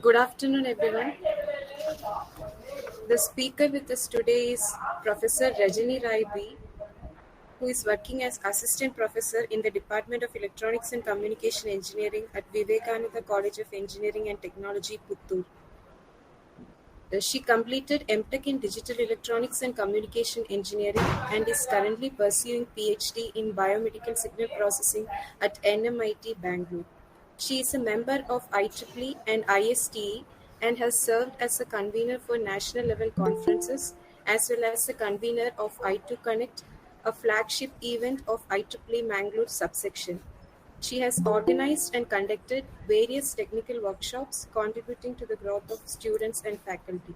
Good afternoon, everyone. The speaker with us today is Professor Rajani Rai B, who is working as Assistant Professor in the Department of Electronics and Communication Engineering at Vivekananda College of Engineering and Technology, Puttur. She completed MTech in Digital Electronics and Communication Engineering and is currently pursuing PhD in Biomedical Signal Processing at NMIT Bangalore. She is a member of IEEE and ISTE and has served as a convener for national level conferences as well as a convener of I2 Connect, a flagship event of IEEE Mangalore subsection. She has organized and conducted various technical workshops contributing to the growth of students and faculty.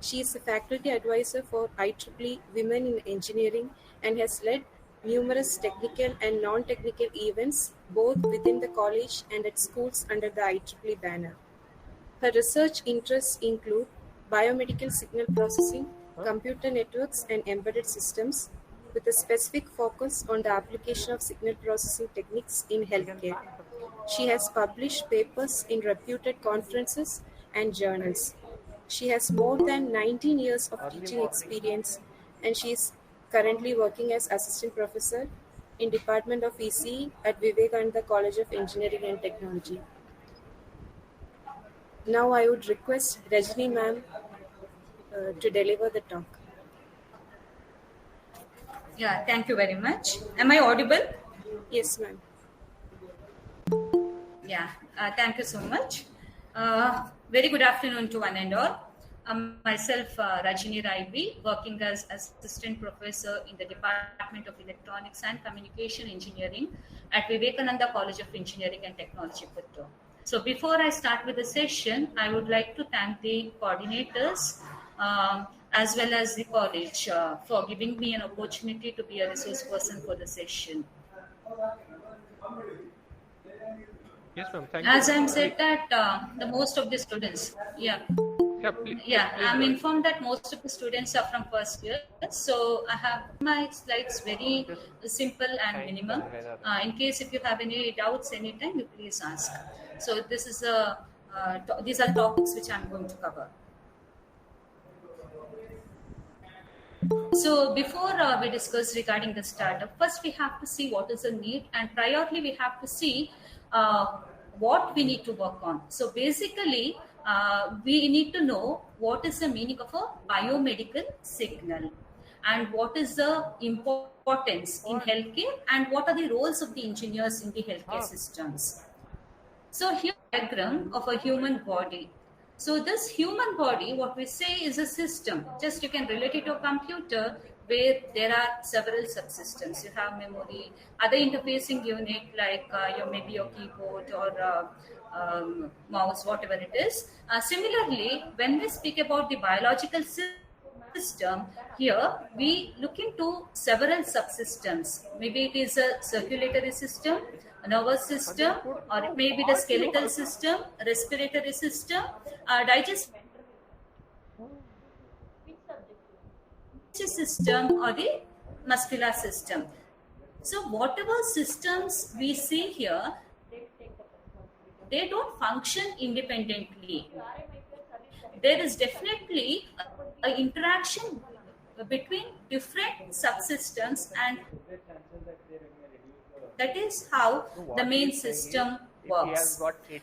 She is a faculty advisor for IEEE Women in Engineering and has led numerous technical and non-technical events both within the college and at schools under the IEEE banner. Her research interests include biomedical signal processing, computer networks, and embedded systems, with a specific focus on the application of signal processing techniques in healthcare. She has published papers in reputed conferences and journals. She has more than 19 years of teaching experience and she is currently working as assistant professor in Department of ECE at Vivekananda College of Engineering and Technology. Now I would request Rajni ma'am to deliver the talk. Yeah, thank you very much. Am I audible? Yes, ma'am. Yeah, thank you so much. Very good afternoon to one and all. Myself, Rajini Raibi, working as Assistant Professor in the Department of Electronics and Communication Engineering at Vivekananda College of Engineering and Technology, Puttur. So before I start with the session, I would like to thank the coordinators as well as the college for giving me an opportunity to be a resource person for the session. Yes, ma'am. Thank As you. I'm said that the most of the students, Please I'm go ahead. informed that most of the students are from first year. So I have my slides very simple and minimum. In case if you have any doubts anytime, you please ask. So this is these are topics which I'm going to cover. So before we discuss regarding the startup, first we have to see what is the need, and priorly we have to see what we need to work on. So basically, we need to know what is the meaning of a biomedical signal and what is the importance in healthcare and what are the roles of the engineers in the healthcare systems. So here diagram of a human body. So this human body, what we say is a system. Just you can relate it to a computer where there are several subsystems. You have memory, other interfacing unit like maybe your keyboard or mouse, whatever it is. Similarly, when we speak about the biological system, here we look into several subsystems. Maybe it is a circulatory system, a nervous system, or it may be the skeletal system, respiratory system, digestive system, or the muscular system. So whatever systems we see here, they don't function independently. There is definitely an interaction between different subsystems, and that is how the main system works.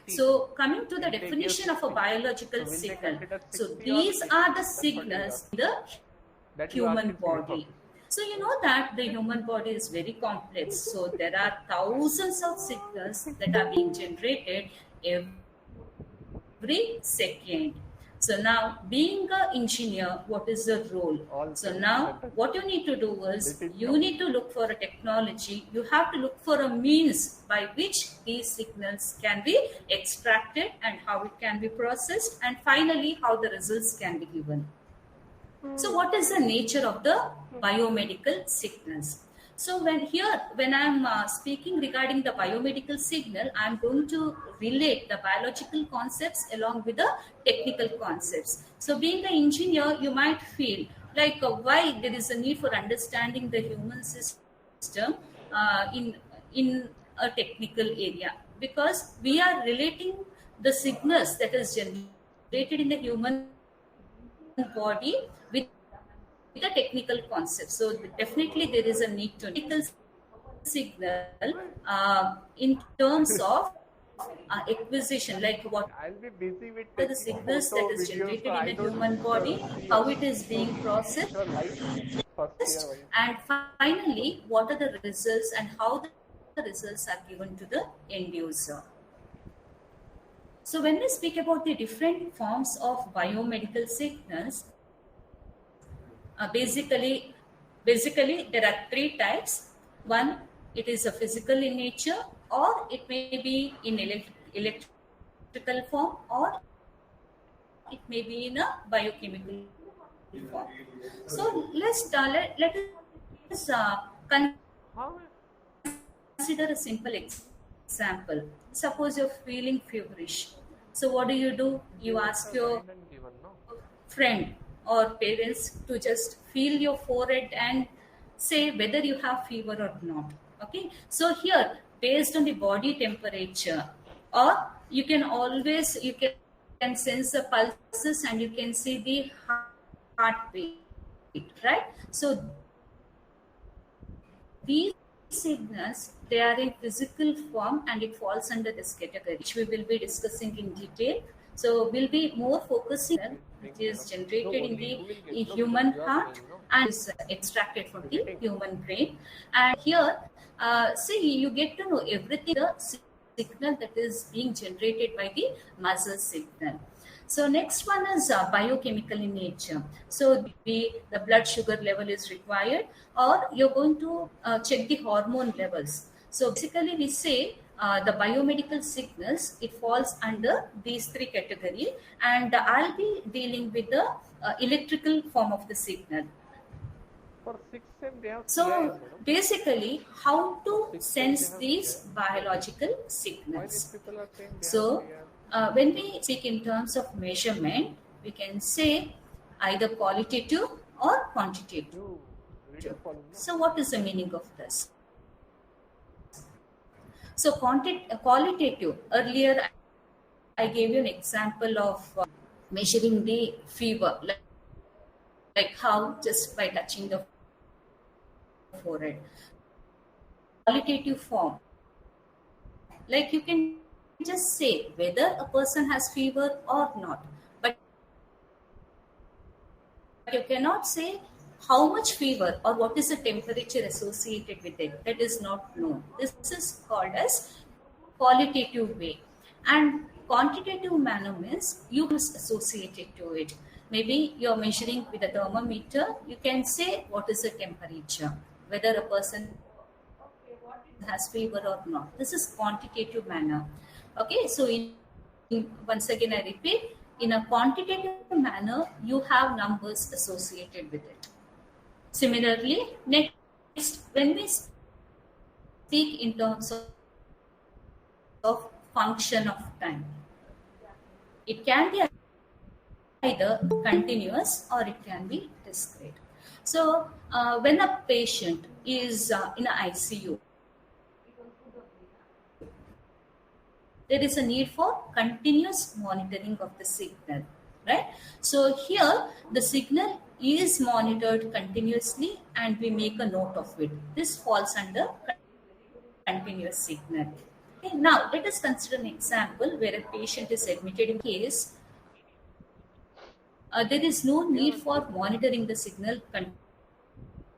So coming to the definition of a biological signal, so these are the signals in the human body. So you know that the human body is very complex. So there are thousands of signals that are being generated every second. So now, being an engineer, what is the role? So now, what you need to do is, you need to look for a technology. You have to look for a means by which these signals can be extracted and how it can be processed, and finally, how the results can be given. So what is the nature of the biomedical signals? So when I'm speaking regarding the biomedical signal, I'm going to relate the biological concepts along with the technical concepts. So being an engineer, you might feel like why there is a need for understanding the human system in a technical area, because we are relating the signals that is generated in the human body with the technical concept. So definitely there is a need to technical signal in terms of acquisition, like what I'll be busy with are the taking signals that photo is videos, so generated in I the don't human body, see how your it is being processed, your life first year wise. and finally what are the results and how the results are given to the end user. So when we speak about the different forms of biomedical signals, basically there are three types. One, it is a physical in nature, or it may be in electrical form, or it may be in a biochemical form. So let us consider a simple example. How Suppose you're feeling feverish. So what do? You ask your friend there is or a parents guideline given, to no? just feel your forehead and say whether you have fever or not. Okay, so here, based on the body temperature, or you can sense the pulses and you can see the heartbeat, right? So these signals, they are in physical form and it falls under this category, which we will be discussing in detail. So we'll be more focusing on signal which is generated in the Is being made of. human No, heart only you will get, and no, because you are is saying, no, extracted from the you'll be human getting. brain. And here, see, you get to know everything the signal that is being generated by the muscle signal. So next one is biochemical in nature. So the blood sugar level is required, or you're going to check the hormone levels. So basically, we say the biomedical signals, it falls under these three categories, and I'll be dealing with the electrical form of the signal. For 6th sem, they have So CIN, madam. basically, how For to 6th sem, they sense have these CIN. biological Why these signals. people are saying they have So CIN? when we speak in terms of measurement, we can say either qualitative or quantitative. You video calling, no? So what is the meaning of this? So qualitative, earlier I gave you an example of measuring the fever, like how just by touching the forehead. So qualitative form, like you can just say whether a person has fever or not, but you cannot say how much fever or what is the temperature associated with it. That is not known. This is called as qualitative way. And quantitative manner means you have numbers associated to it. Maybe you're measuring with a thermometer, you can say what is the temperature, whether a person has fever or not. This is quantitative manner. Okay, so once again I repeat, in a quantitative manner, you have numbers associated with it. Similarly, next, when we speak in terms of function of time, it can be either continuous or it can be discrete. So, when a patient is in an ICU, there is a need for continuous monitoring of the signal, right? So, here the signal is monitored continuously and we make a note of it. This falls under continuous signal. Okay, now let us consider an example where a patient is admitted in case there is no need Yeah, for yes, madam. monitoring the signal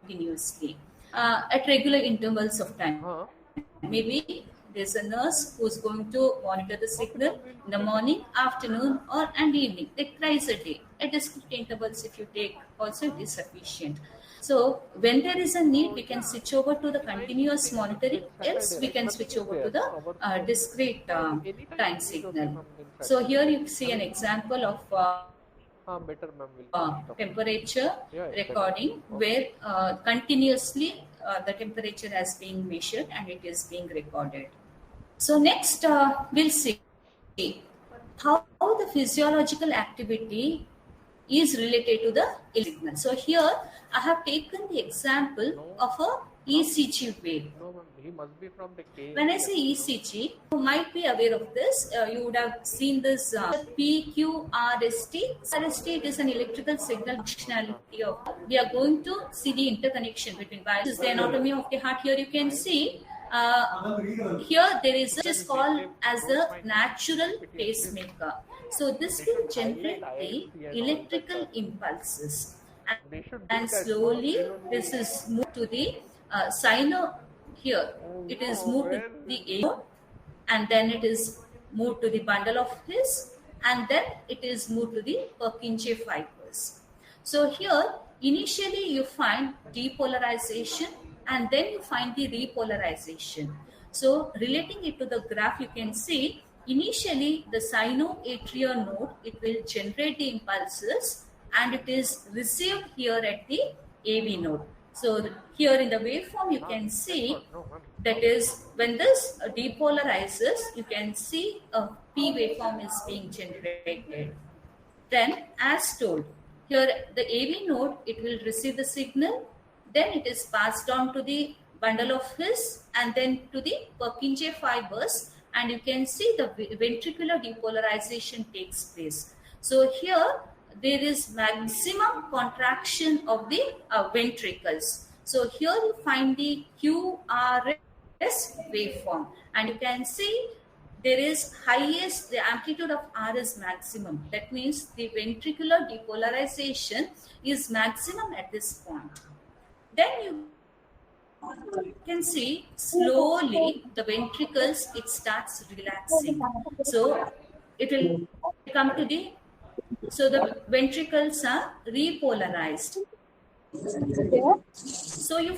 continuously at regular intervals of time. Maybe there's a nurse who's going to monitor the signal in the Okay, morning, ma'am, we'll check it. afternoon, and evening, like thrice a day. At discrete intervals, if you take, also it is sufficient. So when there is a need, we can So, switch over yeah, to the in my continuous monitoring, institution, else we Saturday, can right, switch nothing over is to there, the no? Hours for. discrete So, anytime time you need, okay, signal. ma'am, then So Saturday. here you see I an will. example of Better, ma'am, will be most of. temperature Yeah, yeah, better. recording Okay. where continuously the temperature has been measured and it is being recorded. So next we'll see how the physiological activity is related to the signal. So here I have taken the example of a ECG wave. No, ma'am. He must be from the K. When I say ECG, you might be aware of this. You would have seen this PQRST. RST, it is an electrical signal functionality of. We are going to see the interconnection between wires. This is the anatomy of the heart. Here you can see. Here there is what is called as a natural pacemaker. So this will generate the electrical impulses, and slowly this is moved to the sino. Here it is moved to the A node, and then it is moved to the bundle of his, and then it is moved to the Purkinje fibers. So here initially you find depolarization, and then you find the repolarization. So relating it to the graph, you can see initially the sinoatrial node, it will generate the impulses, and it is received here at the AV node. So here in the waveform you can see that is when this depolarizes, you can see a P waveform is being generated. Then as told, here the AV node, it will receive the signal, then it is passed on to the bundle of His, and then to the Purkinje fibers, and you can see the ventricular depolarization takes place. So here there is maximum contraction of the ventricles. So here you find the QRS waveform, and you can see there is highest, the amplitude of R is maximum. That means the ventricular depolarization is maximum at this point. Then you can see slowly the ventricles, it starts relaxing. So it will come to the, so the ventricles are repolarized. So you